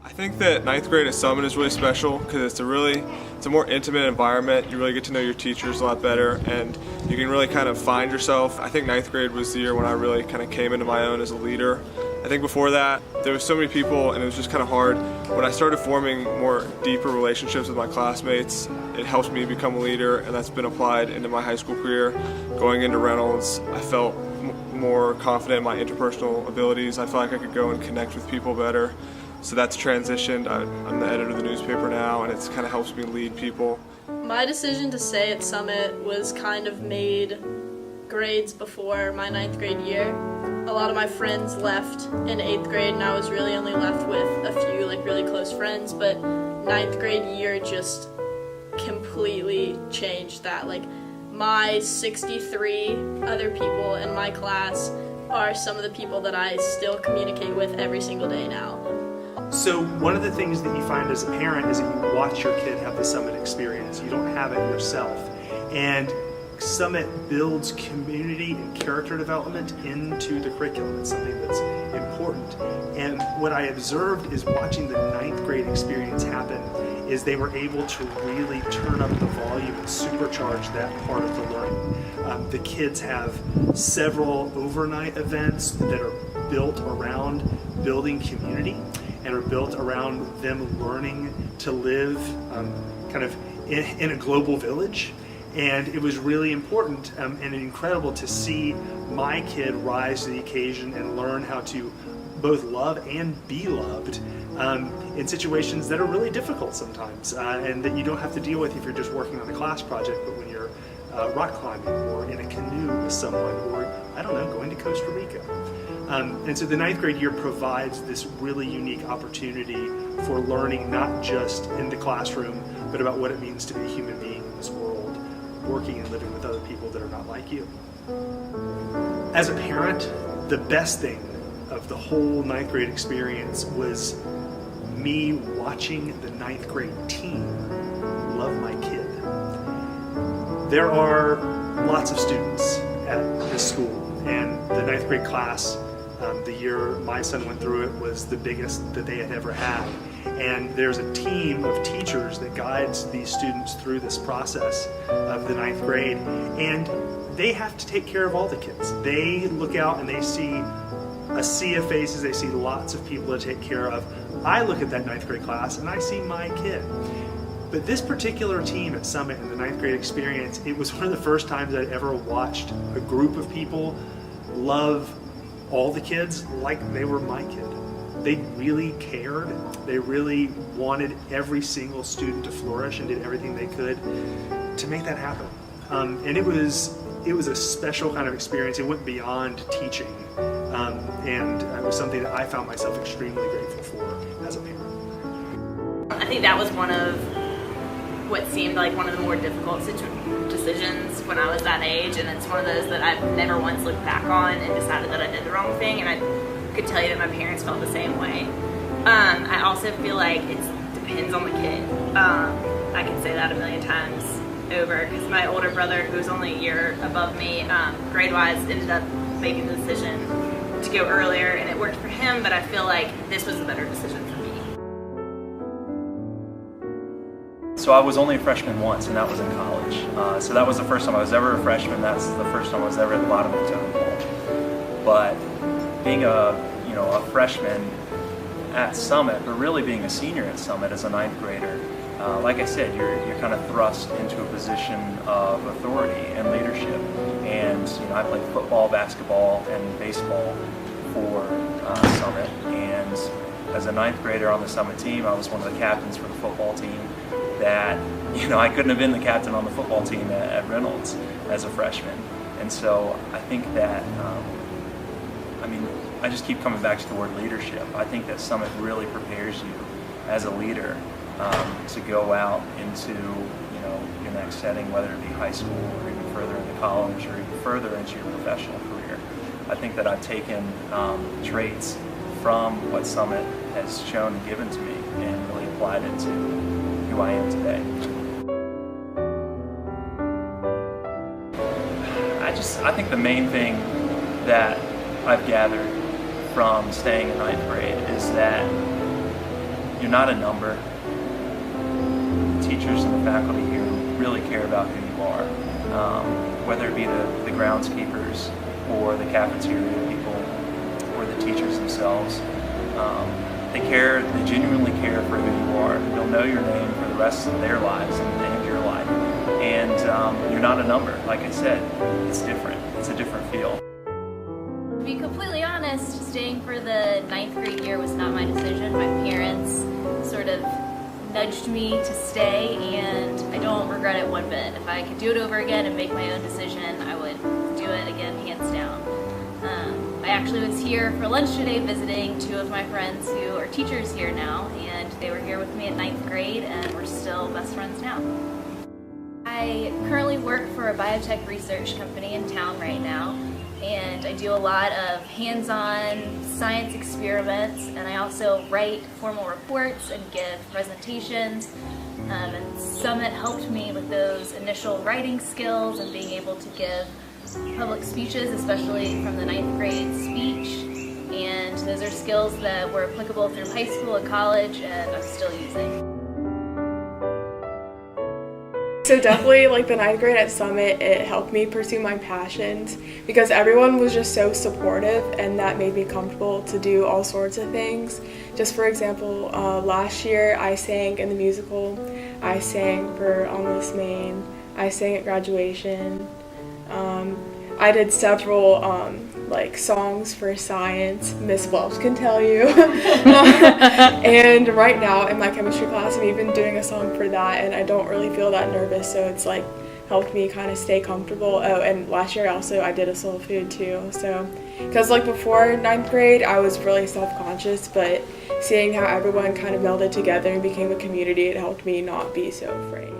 I think that ninth grade at Summit is really special because it's a more intimate environment. You really get to know your teachers a lot better, and you can really kind of find yourself. I think ninth grade was the year when I really kind of came into my own as a leader. I think before that, there was so many people and it was just kind of hard. When I started forming more deeper relationships with my classmates, it helped me become a leader, and that's been applied into my high school career. Going into Reynolds, I felt more confident in my interpersonal abilities. I felt like I could go and connect with people better. So that's transitioned. I'm the editor of the newspaper now, and it's kind of helps me lead people. My decision to stay at Summit was kind of made grades before my ninth grade year. A lot of my friends left in 8th grade, and I was really only left with a few really close friends, but ninth grade year just completely changed that. My 63 other people in my class are some of the people that I still communicate with every single day now. So one of the things that you find as a parent is that you watch your kid have the Summit experience. You don't have it yourself. And Summit builds community and character development into the curriculum. It's something that's important. And what I observed is watching the ninth grade experience happen is they were able to really turn up the volume and supercharge that part of the learning. The kids have several overnight events that are built around building community and are built around them learning to live kind of in a global village. And it was really important and incredible to see my kid rise to the occasion and learn how to both love and be loved in situations that are really difficult sometimes and that you don't have to deal with if you're just working on a class project, but when you're rock climbing or in a canoe with someone or, I don't know, going to Costa Rica. And so the ninth grade year provides this really unique opportunity for learning not just in the classroom, but about what it means to be a human being in this world, working and living with other people that are not like you. As a parent, the best thing of the whole ninth grade experience was me watching the ninth grade team love my kid. There are lots of students at this school, and the ninth grade class, the year my son went through it, was the biggest that they had ever had. And there's a team of teachers that guides these students through this process of the ninth grade, and they have to take care of all the kids. They look out and they see a sea of faces, they see lots of people to take care of. I look at that ninth grade class and I see my kid. But this particular team at Summit in the ninth grade experience, it was one of the first times I'd ever watched a group of people love all the kids like they were my kid. They really cared. They really wanted every single student to flourish and did everything they could to make that happen. And it was a special kind of experience. It went beyond teaching. And it was something that I found myself extremely grateful for as a parent. I think that was one of what seemed like one of the more difficult decisions when I was that age, and it's one of those that I've never once looked back on and decided that I did the wrong thing, and I could tell you that my parents felt the same way. I also feel like it depends on the kid. I can say that a million times over, because my older brother, who's only a year above me, grade-wise, ended up making the decision to go earlier, and it worked for him, but I feel like this was a better decision for me. So I was only a freshman once, and that was in college. So that was the first time I was ever a freshman. That's the first time I was ever at the bottom of the totem pole. But being a freshman at Summit, but really being a senior at Summit as a ninth grader, like I said, you're kind of thrust into a position of authority and leadership. And I played football, basketball, and baseball for Summit. And as a ninth grader on the Summit team, I was one of the captains for the football team. That I couldn't have been the captain on the football team at Reynolds as a freshman. And so I think that I just keep coming back to the word leadership. I think that Summit really prepares you as a leader to go out into your next setting, whether it be high school or even further into college or even further into your professional career. I think that I've taken traits from what Summit has shown and given to me and really applied it to who I am today. I think the main thing that I've gathered from staying in ninth grade is that you're not a number. The teachers and the faculty here really care about who you are, whether it be the groundskeepers or the cafeteria people or the teachers themselves. They genuinely care for who you are. They'll know your name for the rest of their lives and your life. And you're not a number, like I said. It's different. It's a different feel. To be completely honest, staying for the 9th grade year was not my decision. My parents sort of nudged me to stay, and I don't regret it one bit. If I could do it over again and make my own decision, I would do it again, hands down. I actually was here for lunch today visiting 2 of my friends who are teachers here now, and they were here with me at 9th grade, and we're still best friends now. I currently work for a biotech research company in town right now, and I do a lot of hands-on science experiments, and I also write formal reports and give presentations. And Summit helped me with those initial writing skills and being able to give public speeches, especially from the 9th grade speech. And those are skills that were applicable through high school and college, and I'm still using. So definitely, like, the 9th grade at Summit, it helped me pursue my passions because everyone was just so supportive, and that made me comfortable to do all sorts of things. Just for example, last year I sang in the musical, I sang for Almost Maine, I sang at graduation. I did several like songs for science, Miss Welch can tell you. And right now in my chemistry class I'm even doing a song for that, and I don't really feel that nervous, so it's like helped me kind of stay comfortable. Oh, and last year also I did a soul food too, so because like before 9th grade I was really self-conscious, but seeing how everyone kind of melded together and became a community, it helped me not be so afraid.